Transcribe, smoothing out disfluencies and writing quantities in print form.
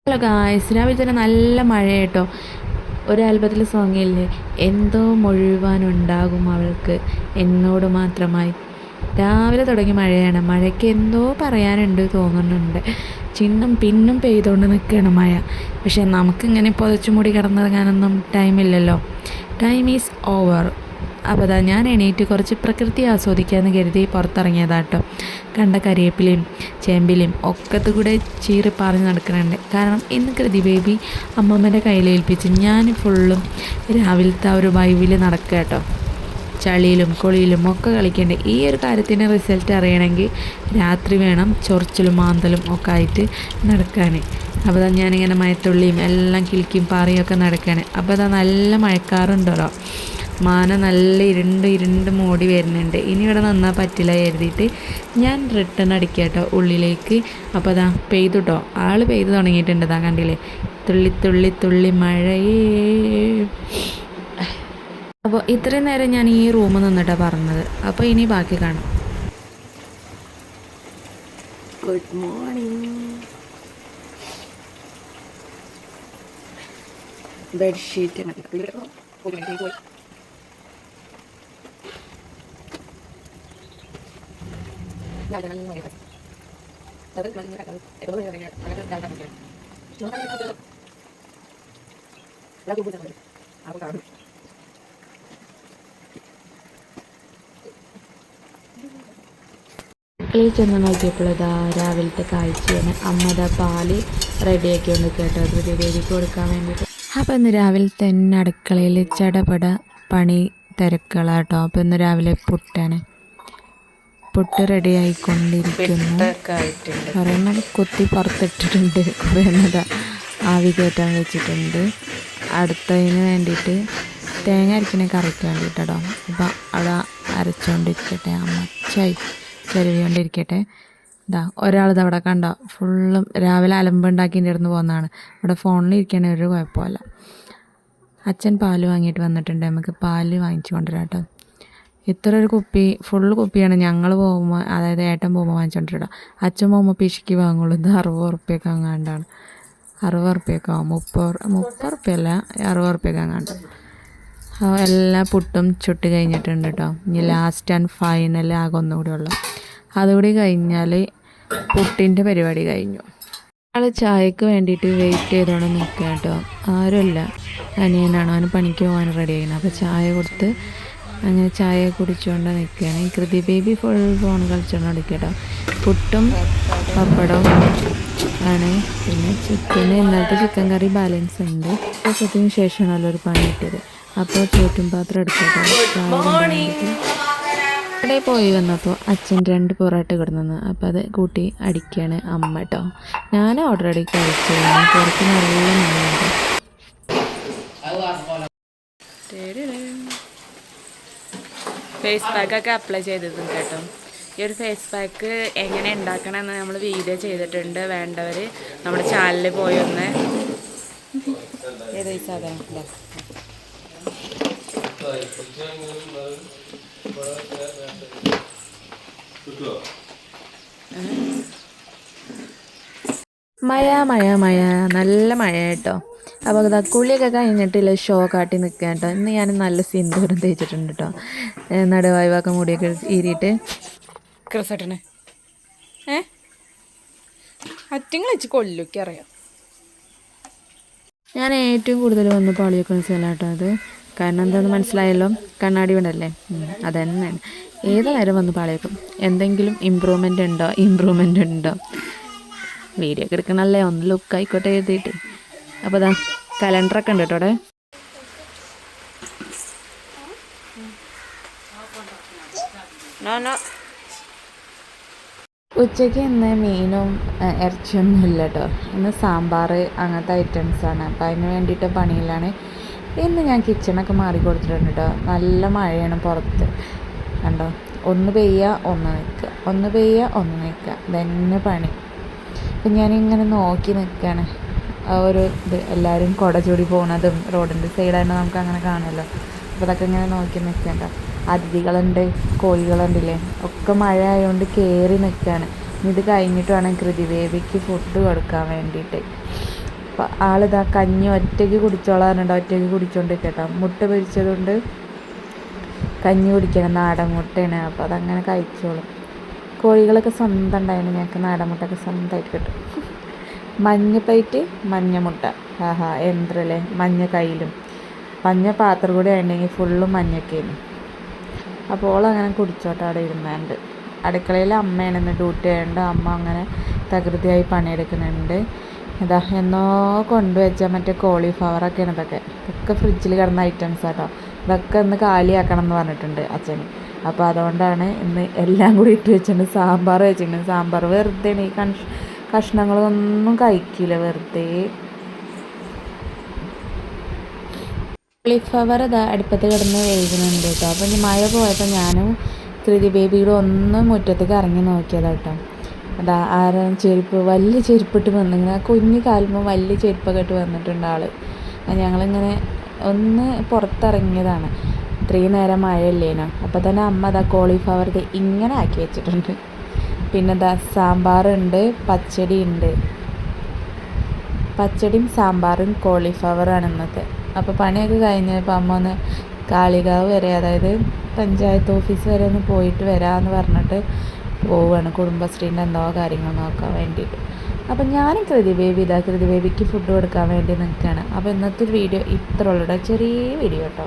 Hello guys, രാവിലെ തന്നെ നല്ല മഴ കേട്ടോ. ഒരു ആൽബത്തിലെ സോങ്ങില്ലേ, എന്തോ മുഴുവാനുണ്ടാകും അവൾക്ക് എന്നോട് മാത്രമായി. രാവിലെ തുടങ്ങി മഴയാണ്. മഴയ്ക്ക് എന്തോ പറയാനുണ്ട് തോന്നുന്നുണ്ട്. ചിന്നും പിന്നും പെയ്തുകൊണ്ട് നിൽക്കുകയാണ് മഴ. പക്ഷേ നമുക്കിങ്ങനെ പുതച്ചു മൂടി കിടന്നിറങ്ങാനൊന്നും ടൈമില്ലല്ലോ. Time is over. അപ്പോൾ അതാ ഞാൻ എണീറ്റ് കുറച്ച് പ്രകൃതി ആസ്വദിക്കാമെന്ന് കരുതി പുറത്തിറങ്ങിയതാട്ടോ. കണ്ട കരിയേപ്പിലയും ചേമ്പിലും ഒക്കത്ത് കൂടെ ചീറി പറഞ്ഞ് നടക്കുന്നുണ്ട്. കാരണം ഇന്ന് കൃതി ബേബി അമ്മമ്മേൻ്റെ കയ്യിലേൽപ്പിച്ച് ഞാൻ ഫുള്ളും രാവിലത്തെ ഒരു വൈവിൽ നടക്കുക കേട്ടോ. ചളിയിലും കുളിയിലും ഒക്കെ കളിക്കേണ്ടേ. ഈ ഒരു കാര്യത്തിൻ്റെ റിസൾട്ട് അറിയണമെങ്കിൽ രാത്രി വേണം ചൊറിച്ചിലും മാന്തലും ഒക്കെ ആയിട്ട് നടക്കാൻ. അപ്പോൾ ഞാനിങ്ങനെ മയത്തുള്ളിയും എല്ലാം കിളിക്കും പാറിയൊക്കെ നടക്കുകയാണ്. അപ്പോൾ അതാ നല്ല മഴക്കാറുണ്ടല്ലോ. മാന നല്ല ഇരുണ്ട് മൂടി വരുന്നുണ്ട്. ഇനി ഇവിടെ നിന്നാൽ പറ്റില്ല കരുതിയിട്ട് ഞാൻ റിട്ടേൺ അടിക്കുക കേട്ടോ ഉള്ളിലേക്ക്. അപ്പോൾ അതാ പെയ്തു കേട്ടോ. ആൾ പെയ്തു തുടങ്ങിയിട്ടുണ്ട്. അതാ കണ്ടില്ലേ, തുള്ളി തുള്ളി തുള്ളി മഴയേ. അപ്പോൾ ഇത്രയും നേരം ഞാൻ ഈ റൂമിൽ നിന്നിട്ടാണ് പറഞ്ഞത്. അപ്പോൾ ഇനി ബാക്കി കാണാം. Good morning. ബെഡ്ഷീറ്റ് അടുക്കളയിൽ ചെന്ന് നോക്കിയപ്പോൾ ഇതാ രാവിലത്തെ കാഴ്ചയാണ്. അമ്മ പാല് റെഡിയാക്കി കൊണ്ട് കേട്ടോ ദേവിക്ക് കൊടുക്കാൻ വേണ്ടിയിട്ട്. അപ്പോൾ ഇന്ന് രാവിലെ തന്നെ അടുക്കളയിൽ ചടപട പണി തിരക്കുകളാട്ടോ. അപ്പോൾ ഇന്ന് രാവിലെ പുട്ട് റെഡി ആയിക്കൊണ്ടിരിക്കുന്നു. ഒരെണ്ണം കുത്തി പുറത്തിട്ടിട്ടുണ്ട്, കുറേ എണ്ണത ആവി കയറ്റാൻ വെച്ചിട്ടുണ്ട്. അടുത്തതിന് വേണ്ടിയിട്ട് തേങ്ങ അരക്കിനെ കറിക്ക് വേണ്ടിയിട്ടോ. അപ്പോൾ അവിടെ അരച്ചുകൊണ്ടിരിക്കട്ടെ, അമ്മച്ചായി ചെരുവിക്കൊണ്ടിരിക്കട്ടെ. ഇതാ ഒരാളിത് അവിടെ കണ്ടോ, ഫുള്ളും രാവിലെ അലമ്പുണ്ടാക്കിൻ്റെ അടുത്ത് പോകുന്നതാണ്. ഇവിടെ ഫോണിൽ ഇരിക്കണ ഒരു കുഴപ്പമില്ല. അച്ഛൻ പാല് വാങ്ങിയിട്ട് വന്നിട്ടുണ്ട്. നമുക്ക് പാല് വാങ്ങിച്ചു കൊണ്ടുവരാം കേട്ടോ. ഇത്ര ഒരു കുപ്പി ഫുള്ള് കുപ്പിയാണ് ഞങ്ങൾ പോകുമ്പോൾ, അതായത് ഏട്ടൻ പോകുമ്പോൾ വാങ്ങിച്ചുകൊണ്ടിരിക്കുക. അച്ഛൻ പോകുമ്പോൾ പിശുക്കി വാങ്ങുള്ളൂ. ഇത് 60 ഉറുപ്പ്യൊക്കെ അങ്ങാണ്ടാണ്. 60 ഉറുപ്പ്യൊക്കെ ആവും. 30 ഉറുപ്പ്യല്ല, 60 ഉറുപ്പ്യൊക്കെ അങ്ങാണ്ട്. എല്ലാ പുട്ടും ചുട്ട് കഴിഞ്ഞിട്ടുണ്ട് കേട്ടോ. ഇനി ലാസ്റ്റ് ആൻഡ് ഫൈനൽ ആകെ ഒന്നുകൂടി ഉള്ളു. അതുകൂടി കഴിഞ്ഞാൽ പുട്ടിൻ്റെ പരിപാടി കഴിഞ്ഞു. ആൾ ചായക്ക് വേണ്ടിയിട്ട് വെയിറ്റ് ചെയ്തുകൊണ്ട് നിൽക്കുക കേട്ടോ. ആരുമല്ല, അനിയനാണ്. അവന് പണിക്ക് പോകാൻ റെഡി ആയിരുന്നു. അപ്പോൾ ചായ കൊടുത്ത് അങ്ങനെ ചായ കുടിച്ചുകൊണ്ട് നിൽക്കുകയാണ്. ഈ കൃതി ബേബി ഫുൾ ഫോൺ കളിച്ചുകൊണ്ട് നിൽക്കട്ടോ. പുട്ടും പപ്പടവും ആണ്. പിന്നെ ഇന്നലത്തെ ചിക്കൻ കറി ബാലൻസ് ഉണ്ട്. ദിവസത്തിന് ശേഷമാണല്ലോ ഒരു പണി ഇട്ടത്. അപ്പോൾ ചോറ്റും പാത്രം എടുത്തിട്ട് അവിടെ പോയി വന്നപ്പോൾ അച്ഛൻ 2 പൊറോട്ട കിടന്നു. അപ്പോൾ അത് കൂട്ടി അടിക്കുകയാണ് അമ്മ കേട്ടോ. ഞാൻ ഓൾറെഡി കഴിച്ചു. പുറത്ത് നല്ല മഴയുണ്ട്. ഫേസ് പാക്കൊക്കെ അപ്ലൈ ചെയ്തിട്ടുണ്ട് കേട്ടോ. ഈ ഒരു ഫേസ് പാക്ക് എങ്ങനെ ഉണ്ടാക്കണമെന്ന് നമ്മൾ വീഡിയോ ചെയ്തിട്ടുണ്ട്. വേണ്ടവർ നമ്മുടെ ചാനലിൽ പോയി ഒന്ന് ഏത് സാധനം മഴ നല്ല മഴ കേട്ടോ. അപ്പോൾ ഇതാ കുളിയൊക്കെ കഴിഞ്ഞിട്ടില്ല, ഷോ കാട്ടി നിൽക്കുക കേട്ടോ. ഇന്ന് ഞാൻ നല്ല സിന്ദൂരം തേച്ചിട്ടുണ്ട് കേട്ടോ. നടുവായ്വാക്കം മുടിയൊക്കെ ഈരിയിട്ട് ക്രിസട്ടനെ അറ്റിങ്ങൾ വെച്ച് കൊല്ലൊക്കെ അറിയാം. ഞാൻ ഏറ്റവും കൂടുതൽ വന്ന് പാളിയൊക്കെ സ്ഥലമാട്ടോ അത്. കാരണം എന്താണെന്ന് മനസ്സിലായല്ലോ, കണ്ണാടി കൊണ്ടല്ലേ. അത് തന്നെയാണ് ഏത് നേരം വന്ന് പാളിയേക്കും. എന്തെങ്കിലും ഇമ്പ്രൂവ്മെൻ്റ് ഉണ്ടോ വീഡിയോ ഒക്കെ എടുക്കണമല്ലേ, ഒന്ന് ലുക്ക് ആയിക്കോട്ടെ എഴുതിയിട്ട്. അപ്പോൾ അതാ കലണ്ടറൊക്കെ ഉണ്ട് കേട്ടോ അവിടെ. ഉച്ചയ്ക്ക് ഇന്ന് മീനും ഇറച്ചിയൊന്നും ഇല്ല കേട്ടോ. ഇന്ന് സാമ്പാർ അങ്ങനത്തെ ഐറ്റംസാണ്. അപ്പോൾ അതിന് വേണ്ടിയിട്ട് പണിയിലാണ്. ഇന്ന് ഞാൻ കിച്ചണൊക്കെ മാറി കൊടുത്തിട്ടുണ്ട് കേട്ടോ. നല്ല മഴയാണ് പുറത്ത് കണ്ടോ. ഒന്ന് പെയ്യുക ഒന്ന് നിൽക്കുക, ഒന്ന് പെയ്യുക ഒന്ന് നിൽക്കുക, ഇതന്നെ പണി. അപ്പം ഞാനിങ്ങനെ നോക്കി നിൽക്കുകയാണ്. ആ ഒരു ഇത് എല്ലാവരും കുട ചൂടി പോകുന്നതും റോഡിൻ്റെ സൈഡായിട്ട് നമുക്ക് അങ്ങനെ കാണുമല്ലോ. അപ്പോൾ അതൊക്കെ ഇങ്ങനെ നോക്കി നിൽക്കേണ്ട. അതിഥികളുണ്ട്, കോഴികളുണ്ടല്ലേ, ഒക്കെ മഴ ആയതുകൊണ്ട് കയറി നിൽക്കുകയാണ്. ഇത് കഴിഞ്ഞിട്ട് വേണം കൃതി ബേബിക്ക് ഫുഡ് കൊടുക്കാൻ വേണ്ടിയിട്ട്. അപ്പോൾ ആളിതാ കഞ്ഞി ഒറ്റയ്ക്ക് കുടിച്ചോളാറുണ്ട്, ഒറ്റയ്ക്ക് കുടിച്ചോണ്ട് കേട്ടോ. മുട്ട പൊരിച്ചതുകൊണ്ട് കഞ്ഞി കുടിക്കണം, നാടൻ മുട്ടയാണ്. അപ്പോൾ അതങ്ങനെ കഴിച്ചോളും. കോഴികളൊക്കെ സ്വന്തം ഉണ്ടായിരുന്നു, ഞങ്ങൾക്ക് നാടൻ മുട്ടയൊക്കെ സ്വന്തമായിട്ട് കിട്ടും. മഞ്ഞ പ്ലേറ്റ് മഞ്ഞ മുട്ട, ആഹാ എന്തല്ലേ, മഞ്ഞ കയ്യിലും മഞ്ഞ പാത്രം കൂടി ആയിട്ടുണ്ടെങ്കിൽ ഫുള്ളും മഞ്ഞൊക്കെയാണ്. അപ്പോൾ ഓളങ്ങനെ കുടിച്ചോട്ടെ അവിടെ ഇരുന്നുണ്ട്. അടുക്കളയിൽ അമ്മയാണെന്ന് ഡ്യൂട്ടി ആയതുകൊണ്ട് അമ്മ അങ്ങനെ തകൃതിയായി പണിയെടുക്കുന്നുണ്ട്. ഇതാ എന്നോ കൊണ്ടുവച്ചാൽ മറ്റേ കോളിഫ്ലവറൊക്കെയാണ് ഇതൊക്കെ ഫ്രിഡ്ജിൽ കിടന്ന ഐറ്റംസ് ആട്ടോ. ഇതൊക്കെ ഒന്ന് കാലിയാക്കണം എന്ന് പറഞ്ഞിട്ടുണ്ട് അച്ഛന്. അപ്പോൾ അതുകൊണ്ടാണ് ഇന്ന് എല്ലാം കൂടി ഇട്ട് വെച്ചിട്ടുണ്ട്. സാമ്പാർ വെച്ചിട്ടുണ്ട്. സാമ്പാർ വെറുതെ ഈ കഷ്ണങ്ങളൊന്നും കഴിക്കില്ല, വെറുതെ. കോളിഫ്ലവർ ഇതാ അടുപ്പത്ത് കിടന്ന് വേകുന്നുണ്ട് കേട്ടോ. അപ്പോൾ ഇനി മഴ പോയപ്പോൾ ഞാനും കൃതി ബേബിയുടെ ഒന്ന് മുറ്റത്തേക്ക് ഇറങ്ങി നോക്കിയതാ കേട്ടോ. അതാ ആരും വലിയ ചെരുപ്പിട്ട് വന്നിങ്ങനെ, കുഞ്ഞു കാലുമ്പോൾ വലിയ ചെരുപ്പൊക്കെ ഇട്ട് വന്നിട്ടുണ്ട് ആൾ. ഞങ്ങളിങ്ങനെ ഒന്ന് പുറത്തിറങ്ങിയതാണ്, ഇത്രയും നേരം മഴയല്ലേനോ. അപ്പോൾ തന്നെ അമ്മ അതാ കോളിഫ്ലവർ ഇങ്ങനെ ആക്കി വെച്ചിട്ടുണ്ട്. പിന്നെ ഇതാ സാമ്പാറുണ്ട്, പച്ചടി ഉണ്ട്. പച്ചടിയും സാമ്പാറും കോളിഫ്ലവറാണ് ഇന്നത്തെ. അപ്പോൾ പണിയൊക്കെ കഴിഞ്ഞപ്പോൾ അമ്മ ഒന്ന് കാളികാവ് വരെ, അതായത് പഞ്ചായത്ത് ഓഫീസ് വരെ ഒന്ന് പോയിട്ട് വരാമെന്ന് പറഞ്ഞിട്ട് പോവുകയാണ്, കുടുംബശ്രീൻ്റെ എന്തോ കാര്യങ്ങൾ നോക്കാൻ വേണ്ടിയിട്ട്. അപ്പം ഞാനും കൃതി ബേബിക്ക് ഫുഡ് കൊടുക്കാൻ വേണ്ടി നിൽക്കുകയാണ്. അപ്പോൾ ഇന്നത്തെ ഒരു വീഡിയോ ഇത്ര ഉള്ളൂ, ചെറിയ വീഡിയോ കേട്ടോ.